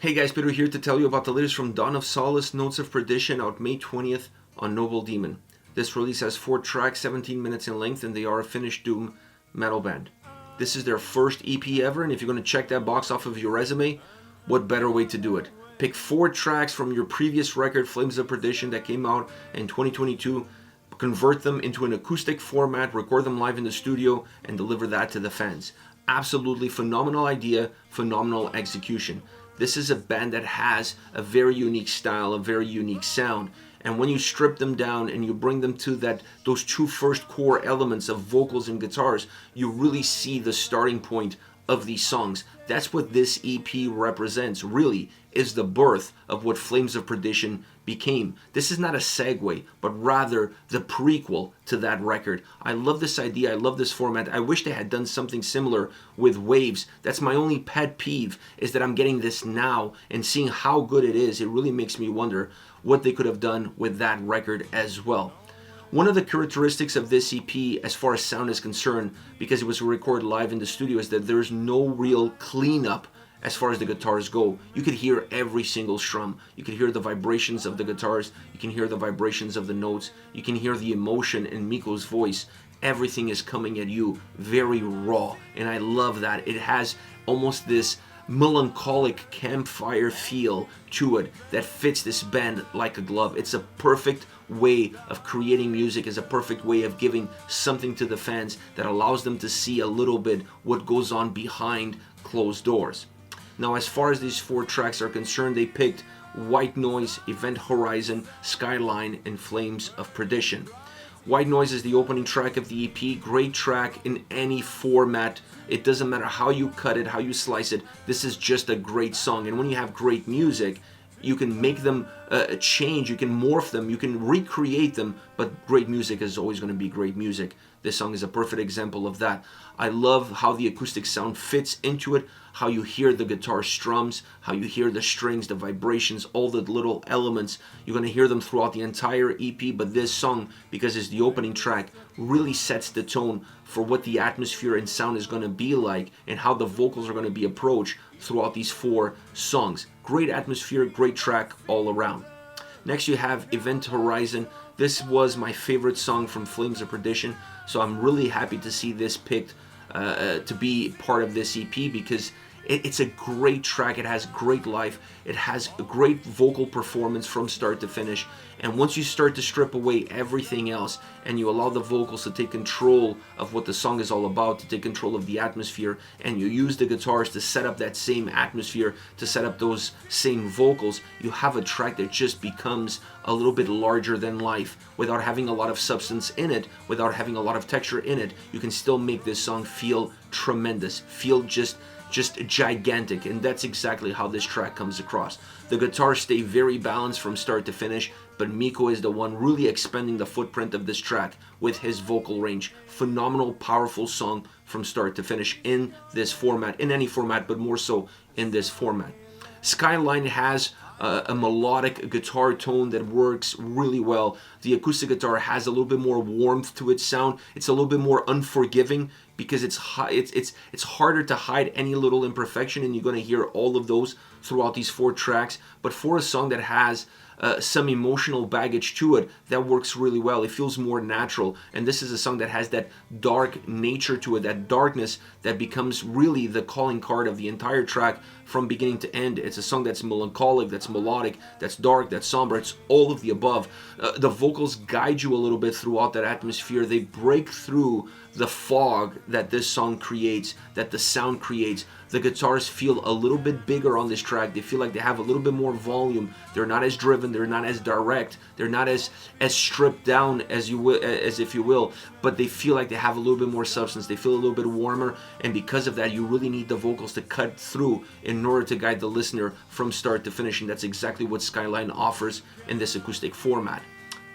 Hey guys, Peter here to tell you about the latest from Dawn of Solace, Notes of Perdition, out May 20th on Noble Demon. This release has 4 tracks, 17 minutes in length, and they are a Finnish doom metal band. This is their first EP ever, and if you're going to check that box off of your resume, what better way to do it? Pick 4 tracks from your previous record, Flames of Perdition, that came out in 2022, convert them into an acoustic format, record them live in the studio, and deliver that to the fans. Absolutely phenomenal idea, phenomenal execution. This is a band that has a very unique style, a very unique sound. And when you strip them down and you bring them to those 2 first core elements of vocals and guitars, you really see the starting point of these songs. That's what this EP represents, really, is the birth of what Flames of Perdition became. This is not a segue, but rather the prequel to that record. I love this idea, I love this format. I wish they had done something similar with Waves. That's my only pet peeve, is that I'm getting this now and seeing how good it is. It really makes me wonder what they could have done with that record as well. One of the characteristics of this EP as far as sound is concerned, because it was recorded live in the studio, is that there's no real cleanup as far as the guitars go. You could hear every single strum. You could hear the vibrations of the guitars. You can hear the vibrations of the notes. You can hear the emotion in Mikko's voice. Everything is coming at you very raw, and I love that. It has almost this melancholic campfire feel to it that fits this band like a glove. It's a perfect way of creating music, is a perfect way of giving something to the fans that allows them to see a little bit what goes on behind closed doors. Now, as far as these 4 tracks are concerned, they picked White Noise, Event Horizon, Skyline, and Flames of Perdition. White Noise is the opening track of the EP. Great track in any format. It doesn't matter how you cut it, how you slice it. This is just a great song. And when you have great music, you can make them change, you can morph them, you can recreate them, but great music is always going to be great music. This song is a perfect example of that. I love how the acoustic sound fits into it, how you hear the guitar strums, how you hear the strings, the vibrations, all the little elements. You're going to hear them throughout the entire EP, but this song, because it's the opening track, really sets the tone for what the atmosphere and sound is going to be like and how the vocals are going to be approached throughout these 4 songs. Great atmosphere, great track all around. Next you have Event Horizon. This was my favorite song from Flames of Perdition, so I'm really happy to see this picked to be part of this EP, because it's a great track. It has great life. It has a great vocal performance from start to finish. And once you start to strip away everything else and you allow the vocals to take control of what the song is all about, to take control of the atmosphere, and you use the guitars to set up that same atmosphere, to set up those same vocals, you have a track that just becomes a little bit larger than life. Without having a lot of substance in it, without having a lot of texture in it, you can still make this song feel tremendous, feel just gigantic, and that's exactly how this track comes across. The guitars stay very balanced from start to finish, but Mikko is the one really expanding the footprint of this track with his vocal range. Phenomenal, powerful song from start to finish in this format, in any format, but more so in this format. Skyline has a melodic guitar tone that works really well. The acoustic guitar has a little bit more warmth to its sound. It's a little bit more unforgiving because it's harder to hide any little imperfection, and you're going to hear all of those throughout these 4 tracks. But for a song that has some emotional baggage to it, that works really well. It feels more natural, and this is a song that has that dark nature to it, that darkness that becomes really the calling card of the entire track from beginning to end. It's a song that's melancholic, that's melodic, that's dark, that's somber. It's all of the above. The vocals guide you a little bit throughout that atmosphere. They break through the fog that this song creates, that the sound creates. The guitars feel a little bit bigger on this track. They feel like they have a little bit more volume. They're not as driven, they're not as direct, they're not as stripped down as if you will, but they feel like they have a little bit more substance. They feel a little bit warmer, and because of that, you really need the vocals to cut through in order to guide the listener from start to finish, and that's exactly what Skyline offers in this acoustic format.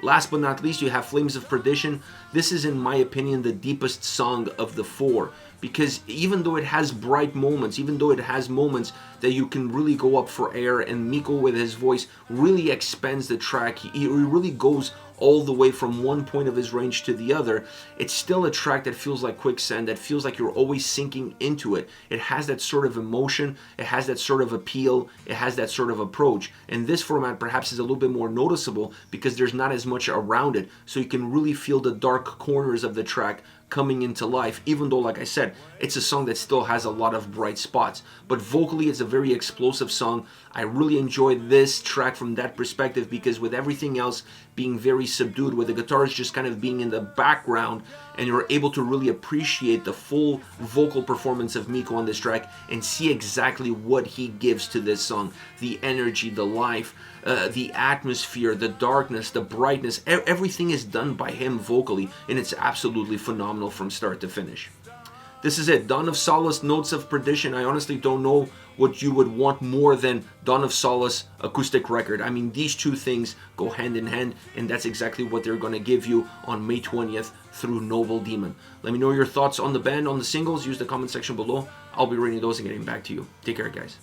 Last but not least, you have Flames of Perdition. This is, in my opinion, the deepest song of the 4. because even though it has bright moments, even though it has moments that you can really go up for air, and Miko with his voice really expands the track, he really goes all the way from one point of his range to the other, it's still a track that feels like quicksand, that feels like you're always sinking into it. It has that sort of emotion, it has that sort of appeal, it has that sort of approach. And this format perhaps is a little bit more noticeable because there's not as much around it, so you can really feel the dark corners of the track coming into life, even though, like I said, it's a song that still has a lot of bright spots. But vocally, it's a very explosive song. I really enjoyed this track from that perspective, because with everything else being very subdued, with the guitars just kind of being in the background, and you're able to really appreciate the full vocal performance of Miko on this track and see exactly what he gives to this song. The energy, the life, the atmosphere, the darkness, the brightness, everything is done by him vocally, and it's absolutely phenomenal from start to finish. This is it, Dawn of Solace, Notes of Perdition. I honestly don't know what you would want more than Dawn of Solace acoustic record. I mean, these two things go hand in hand, and that's exactly what they're going to give you on May 20th through Noble Demon. Let me know your thoughts on the band, on the singles. Use the comment section below. I'll be reading those and getting back to you. Take care, guys.